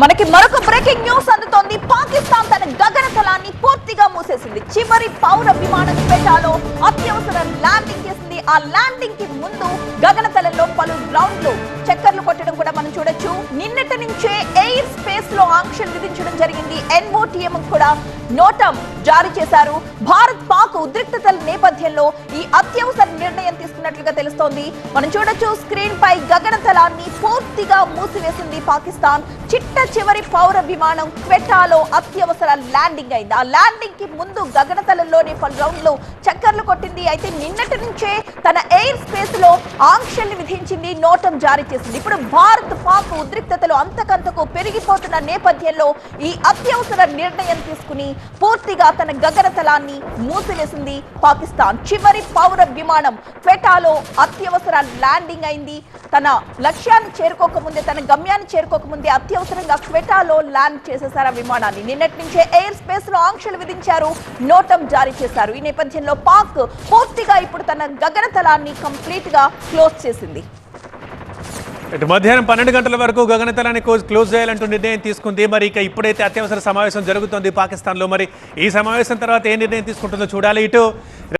మనకి మరొక breaking news అందుతోంది. పాకిస్తాన్ తన గగనతలాన్ని పూర్తిగా మూసేసింది. చివరి పౌర విమానం క్వెటాలో అత్యవసర ల్యాండింగ్ చేసింది. ఆ ల్యాండింగ్ కి ముందు గగనతలంలో పలు గ్రౌండ్లు చక్కర్లు కొట్టడం కూడా మనం చూడొచ్చు. నిన్నటి నుంచే ఎయిర్ స్పేస్ లో ఆంక్షలు విధించడం జరిగింది. ఎన్ఓటిఎం కూడా నోటం జారీ చేశారు. భారత్ పాక్ ఉద్రిక్తతల నేపథ్యంలో ఈ అత్యవసర నిర్ణయం తీసుకున్నట్లుగా తెలుస్తోంది. మనం చూడొచ్చు స్క్రీన్ పై గగనతలాన్ని పూర్తిగా మూసివేసింది పాకిస్తాన్. చిట్ట చివరి పౌర విమానం క్వెటాలో అత్యవసర ల్యాండింగ్ అయింది. ఆ ల్యాండింగ్ కి ముందు గగనతలంలోని పలు రౌండ్లు చక్కర్లు కొట్టింది. అయితే నిన్నటి నుంచే తన ఎయిర్ స్పేస్ లో ఆంక్షల్ని విధించింది, నోటం జారీ చేసింది. ఇప్పుడు భారత్ పాక్ ఉద్రిక్తతలు అంతకంతకు పెరిగిపోతున్న నేపథ్యంలో ఈ అత్యవసర నిర్ణయం తీసుకుని పూర్తిగా తన గగనతలాన్ని మూసివేసింది పాకిస్తాన్. చివరి పౌర విమానం క్వెటాలో అత్యవసర ల్యాండింగ్ అయింది. తన లక్ష్యాన్ని చేరుకోకముందే, తన గమ్యాన్ని చేరుకోకముందే అత్యవసరంగా క్వెటాలో ల్యాండ్ చేసేశారు ఆ విమానాన్ని. నిన్నటి నుంచే ఎయిర్ స్పేస్ లో ఆంక్షలు విధించారు, నోటం జారీ చేశారు. ఈ నేపథ్యంలో పాక్ పూర్తిగా ఇప్పుడు తన గగనతలాన్ని కంప్లీట్ గా క్లోజ్ చేసింది. ఇటు మధ్యాహ్నం 12 గంటల వరకు గగనతలాన్ని క్లోజ్ చేయాలంటూ నిర్ణయం తీసుకుంది. మరి ఇక ఇప్పుడైతే అత్యవసర సమావేశం జరుగుతోంది పాకిస్తాన్లో. మరి ఈ సమావేశం తర్వాత ఏ నిర్ణయం తీసుకుంటుందో చూడాలి. ఇటు